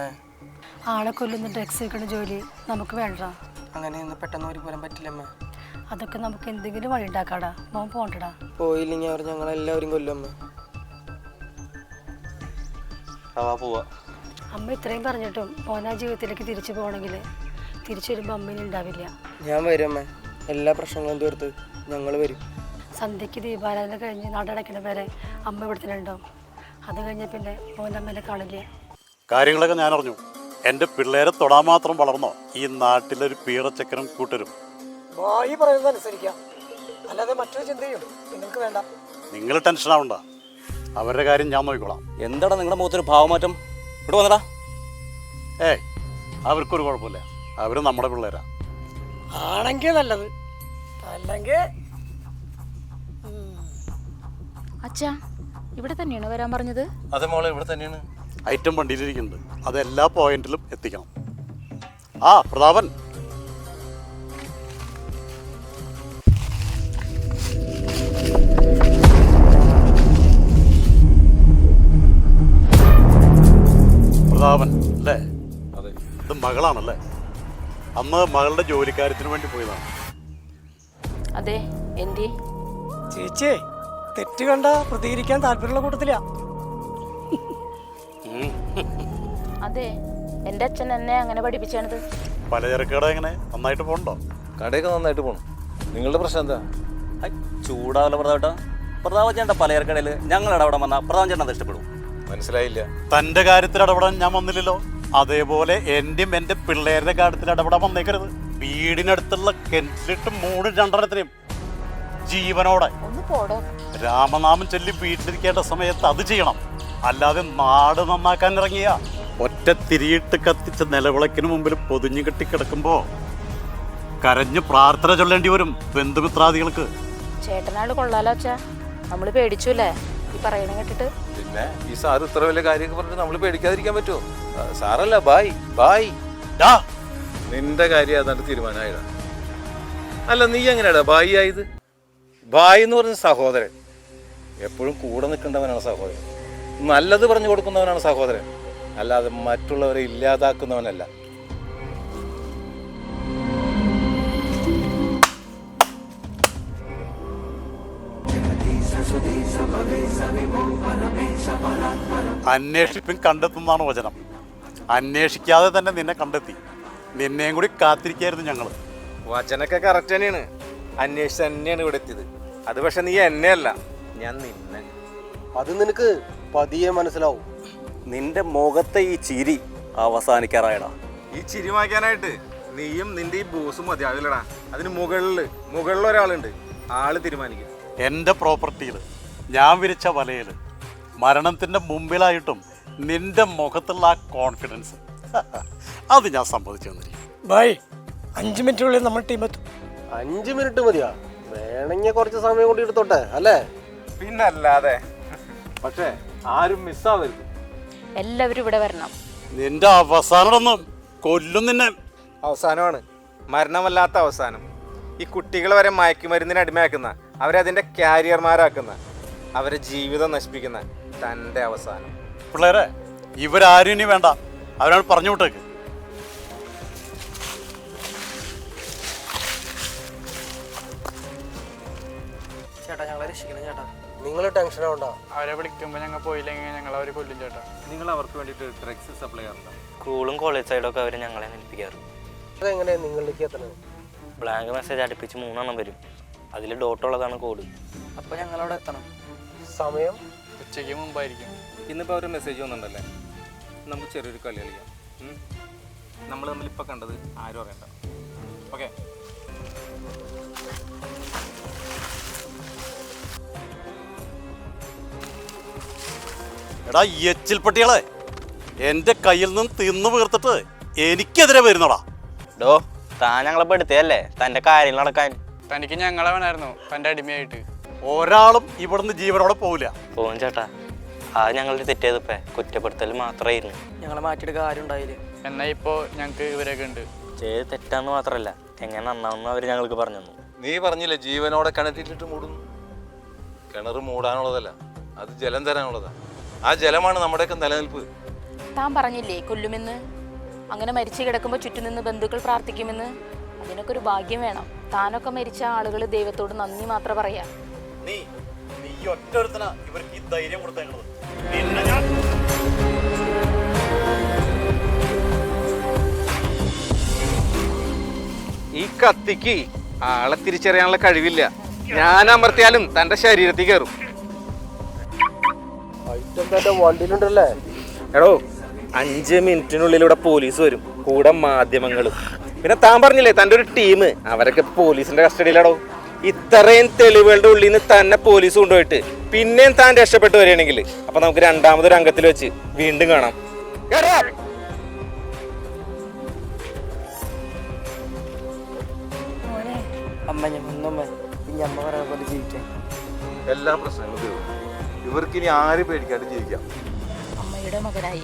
അമ്മേ. ആളെ കൊല്ലുന്ന ഡ്രഗ്സ് വെക്കുന്ന ജോലി നമുക്ക് വേണ്ട. അങ്ങനെയൊന്നും പെട്ടെന്ന് ഒരു പോരാൻ പറ്റില്ല അമ്മ. അതൊക്കെ നമുക്ക് എന്തെങ്കിലും വഴി ഉണ്ടാക്കാടാ. മോൻ പോണ്ടടാ. പോയില്ലെങ്കിൽ അവർ ഞങ്ങളെല്ലാവരും കൊല്ലും അമ്മ. പോവാ. അമ്മ ഇത്രയും പറഞ്ഞിട്ടും മോനാ ജീവിതത്തിലേക്ക് തിരിച്ചു പോകണമെങ്കിൽ തിരിച്ചു വരുമ്പോൾ അമ്മേനെ ഉണ്ടാവില്ല. ഞാൻ വരും അമ്മ. എല്ലാ പ്രശ്നങ്ങളും തീർത്ത് ഞങ്ങൾ വരും. സന്ധ്യയ്ക്ക് ദീപാരാധന കഴിഞ്ഞ് നടടയ്ക്കുന്ന വരെ അമ്മ ഇവിടെ തന്നെ ഉണ്ടാവും. അത് കഴിഞ്ഞ പിന്നെ മോൻ്റെ അമ്മേനെ കാണില്ല. കാര്യങ്ങളൊക്കെ ഞാൻ അറിഞ്ഞു. എൻ്റെ പിള്ളേരെ തൊടാൻ മാത്രം വളർന്നോ ഈ നാട്ടിലൊരു പീറച്ചക്കനും കൂട്ടരും? ഈ പറയുന്നത് അനുസരിക്കാം, അല്ലാതെ മറ്റൊരു ചിന്തയും നിങ്ങൾക്ക് വേണ്ട. നിങ്ങൾ ടെൻഷൻ ആവണ്ട, അവരുടെ കാര്യം ഞാൻ നോക്കിക്കോളാം. എന്താടാ നിങ്ങളുടെ മുഖത്തൊരു ഭാവമാറ്റം? ഇവിടെ വന്നടാ. ഏയ്, അവർക്കൊരു കുഴപ്പമില്ല, അവർ നമ്മുടെ പിള്ളേരാ. ആണെങ്കിൽ നല്ലത്, അല്ലെങ്കിൽ അച്ഛാ ഇവിടെ തന്നെയാണ് വരാൻ പറഞ്ഞത്? അതെ മോളെ, ഇവിടെ തന്നെയാണ്. ഐറ്റം വണ്ടിയിലിരിക്കുന്നുണ്ട്, അത് എല്ലാ പോയിന്റിലും എത്തിക്കണം. ആ പ്രതാപൻ, പ്രതാപൻ അല്ലേ? അതെ. ഇത് മകളാണല്ലേ? അന്ന് മകളുടെ ജോലിക്കാര്യത്തിന് വേണ്ടി പോയതാണ്. അതെ. എന്തി ചേച്ചിയെ തെറ്റ് കണ്ട പ്രതികരിക്കാൻ താല്പര്യമുള്ള കൂട്ടത്തില. അതെ, എൻ്റെ അച്ഛൻ എന്നെ അങ്ങനെ പഠിപ്പിച്ചാണത്. പലചരക്ക് കട എങ്ങനെ നന്നായിട്ട് പോകണ്ടോ? കടയൊക്കെ നന്നായിട്ട് പോകണം. നിങ്ങളുടെ പ്രശ്നം എന്താ? ചൂടാവല്ല പ്രതാപേട്ടാ. പ്രതാപൻ ചേട്ടൻ പലചരക്കടയിൽ ഞങ്ങളുടെ അവിടെ വന്നാൽ പ്രതാപൻ ചേട്ടൻ അത് ഇഷ്ടപ്പെടും. മനസ്സിലായില്ല. തൻ്റെ കാര്യത്തിൽ ഇടപെടാൻ ഞാൻ വന്നില്ലല്ലോ. അതേപോലെ എൻ്റെയും എൻ്റെ പിള്ളേരുടെ കാര്യത്തിൽ ഇടപെടാൻ വന്നേക്കരുത്. വീടിനടുത്തുള്ള കിണറ്റിലിട്ട് 3 2 ജീവനോടെ ഒന്ന് പോടോ. രാമനാമം ചൊല്ലി വീട്ടിലിരിക്കേണ്ട സമയത്ത് അത് ചെയ്യണം. അല്ലാതെ നാട് നന്നാക്കാൻ ഇറങ്ങിയ ഒറ്റ തിരിയിട്ട് കത്തിച്ച നിലവിളക്കിന് മുമ്പിൽ പൊതിഞ്ഞു കെട്ടി കിടക്കുമ്പോ കരഞ്ഞ് പ്രാർത്ഥന ചൊല്ലേണ്ടി വരും ബന്ധുമിത്രാദികൾക്ക്. ചേട്ടനാള് കൊള്ളാലോ അച്ഛാ. നമ്മൾ പേടിച്ചുല്ലേ ഈ പറയണ കേട്ടിട്ട്? പിന്നെ ഈ സാറ് ഇത്ര വലിയ കാര്യമൊക്കെ പറഞ്ഞിട്ട് നമ്മൾ പേടിക്കാതിരിക്കാൻ പറ്റുമോ? സാറല്ല, ബായ് ബായ്. നിന്റെ കാര്യം ഏതാണ്ട് തീരുമാനമായതാ. അല്ല, നീ എങ്ങനെയാടാ ബായി ആയത്? ബായ് എന്ന് പറഞ്ഞ സഹോദരൻ. എപ്പോഴും കൂടെ നിൽക്കേണ്ടവനാണ് സഹോദരൻ. നല്ലത് പറഞ്ഞു കൊടുക്കുന്നവനാണ് സഹോദരൻ, അല്ലാതെ മറ്റുള്ളവരെ ഇല്ലാതാക്കുന്നവനല്ല. അന്വേഷിപ്പും കണ്ടെത്തുന്നതാണ് വചനം. അന്വേഷിക്കാതെ തന്നെ നിന്നെ കണ്ടെത്തി. നിന്നെയും കൂടി കാത്തിരിക്കായിരുന്നു ഞങ്ങള്. വചനൊക്കെ കറക്റ്റ് തന്നെയാണ്. അന്വേഷിച്ച് തന്നെയാണ് ഇവിടെ എത്തിയത്. അത് പക്ഷെ നീ എന്നെയല്ല, ഞാൻ നിന്നെ. അത് നിനക്ക് പതിയെ മനസ്സിലാവും. നിന്റെ മുഖത്തെ ഈ ചിരി അവസാനിക്കാറായടാ. ഈ ചിരി മായ്ക്കാനായിട്ട് നീയും നിന്റെ ഈ ബോസും മതിയാവില്ലടാ. അതിന് മുകളിൽ ഒരാളുണ്ട്, ആള് തീരുമാനിക്കും. എൻ്റെ പ്രോപ്പർട്ടിയിൽ ഞാൻ വിരിച്ച വലയിൽ മരണത്തിൻ്റെ മുമ്പിലായിട്ടും നിന്റെ മുഖത്തുള്ള ആ കോൺഫിഡൻസ് അത് ഞാൻ സമ്മതിച്ചു തന്നിരിക്കും. ബായ്, 5 മിനിറ്റിനുള്ളിൽ നമ്മൾ ടീം എത്തും. 5 മിനിറ്റ് മതിയാ? വേണമെങ്കിൽ കുറച്ച് സമയം കൂടി എടുത്തോട്ടെ അല്ലേ? പിന്നല്ലാതെ. പക്ഷേ ആരും മിസ്സാവരുത്. എല്ലാവരും ഇവിടെ വരണം. നിന്റെ അവസാനം കൊല്ലും നിന്നെ. അവസാനമാണ്, മരണമല്ലാത്ത അവസാനം. ഈ കുട്ടികൾ വരെ മയക്കുമരുന്നിന് അടിമയാക്കുന്ന, അവരതിൻ്റെ ക്യാരിയർമാരാക്കുന്ന, അവരെ ജീവിതം നശിപ്പിക്കുന്ന തൻ്റെ അവസാനം. പിള്ളേരെ, ഇവരാരും ഇനി വേണ്ട, അവരാണ് പറഞ്ഞു വിട്ടേക്ക്. ചേട്ടാ, ഞങ്ങളെ രക്ഷിക്കണം ചേട്ടാ. നിങ്ങൾ ടെൻഷൻ ആവണ്ട. അവരെ വിളിക്കുമ്പോൾ ഞങ്ങൾ പോയില്ലെങ്കിൽ ഞങ്ങൾ അവർ കൊല്ലും ചേട്ടാ. നിങ്ങൾ അവർക്ക് വേണ്ടിയിട്ട് ഡ്രഗ്സ് സപ്ലൈ ചെയ്യാറുണ്ടോ? സ്കൂളും കോളേജ് സൈഡൊക്കെ അവർ ഞങ്ങളെ ഏൽപ്പിക്കാറ്. അതെങ്ങനെയാണ് നിങ്ങളിലേക്ക് എത്തണത്? ബ്ലാങ്ക് മെസ്സേജ് അടുപ്പിച്ച് 3 എണ്ണം വരും. അതിൽ ഡോട്ടുള്ളതാണ് കോഡ്. അപ്പോൾ ഞങ്ങളവിടെ എത്തണം. സമയം ഉച്ചയ്ക്ക് മുമ്പായിരിക്കും. ഇന്നിപ്പോൾ ഒരു മെസ്സേജ് വന്നിട്ടുണ്ടല്ലേ, നമുക്ക് ചെറിയൊരു കളി കളിക്കാം. നമ്മൾ തമ്മിൽ ഇപ്പോൾ കണ്ടത് ആരും അറിയണ്ട. ഓക്കെ? എടാ എച്ചിൽ പട്ടികളെ, എൻ്റെ കയ്യിൽ നിന്ന് തിന്നു വീർത്തിട്ട് എനിക്കെതിരെ വരുന്നടാ. ഡോ, താൻ ഞങ്ങളെ പെടുത്തിയല്ലേ തൻ്റെ കാര്യങ്ങൾ നടക്കാൻ. തനിക്ക് ഞങ്ങളെ വേണമായിരുന്നു തൻ്റെ അടിമയായിട്ട്. ഒരാളും ഇവിടുന്ന് ജീവനോടെ പോവില്ല. പോകും ചേട്ടാ, അത് ഞങ്ങളുടെ തെറ്റേതിപ്പേ കുറ്റപ്പെടുത്തൽ മാത്രമായിരുന്നു. ഞങ്ങളെ മാറ്റിയെടുക്കാൻ ആരും ഉണ്ടായില്ലേ? എന്നാൽ ഇപ്പോൾ ഞങ്ങൾക്ക് ഇവരൊക്കെ ഉണ്ട്. ചെയ്ത് തെറ്റാന്ന് മാത്രമല്ല, എങ്ങനെ നന്നാവുന്ന അവർ ഞങ്ങൾക്ക് പറഞ്ഞു തന്നു. നീ പറഞ്ഞില്ലേ ജീവനോടെ കിണറ്റിലിട്ട് മൂടുന്നു. കിണർ മൂടാനുള്ളതല്ല, അത് ജലം തരാനുള്ളതാണ്. ആ ജലമാണ് നമ്മുടെയൊക്കെ നിലനിൽപ്പ്. താൻ പറഞ്ഞില്ലേ കൊല്ലുമെന്ന്. അങ്ങനെ മരിച്ചു കിടക്കുമ്പോൾ ചുറ്റും നിന്ന് ബന്ധുക്കൾ പ്രാർത്ഥിക്കുമെന്ന്. അതിനൊക്കെ ഒരു ഭാഗ്യം വേണം. താനൊക്കെ മരിച്ച ആളുകൾ ദൈവത്തോട് നന്ദി മാത്രം പറയാ. നീ ഒറ്റ ഒരുത്തനാ ഇവർക്ക് ഈ ധൈര്യം കൊടുത്തേക്കുന്നത്. പിന്നെ ഞാൻ ഈ കത്തിക്ക് ആളെ തിരിച്ചറിയാനുള്ള കഴിവില്ല. ഞാൻ അമർത്തിയാലും തന്റെ ശരീരത്തിൽ കയറും. വണ്ടിയിലുണ്ടല്ലേ? എടോ 5 മിനിറ്റിനുള്ളിൽ ഇവിടെ പോലീസ് വരും, കൂടെ മാധ്യമങ്ങളും. പിന്നെ താൻ പറഞ്ഞില്ലേ തൻ്റെ ഒരു ടീം, അവരൊക്കെ പോലീസിന്റെ കസ്റ്റഡിയിലാടോ. ഇത്രയും തെളിവുകളുടെ ഉള്ളിൽ നിന്ന് തന്നെ പോലീസ് കൊണ്ടുപോയിട്ട് പിന്നെയും താൻ രക്ഷപ്പെട്ടു വരികയാണെങ്കിൽ അപ്പൊ നമുക്ക് രണ്ടാമതൊരു അംഗത്തിൽ വെച്ച് വീണ്ടും കാണാം. മോനെ അമ്മ ഞമ്മ ഇനി അമ്മ പറയാൻ പോലെ ജീവിക്കാൻ. എല്ലാ പ്രശ്നങ്ങളും തീർന്നു. ഇവർക്ക് ഇനി ആരും പേടിക്കാണ്ട് ജീവിക്കാം. അമ്മയുടെ മകനായി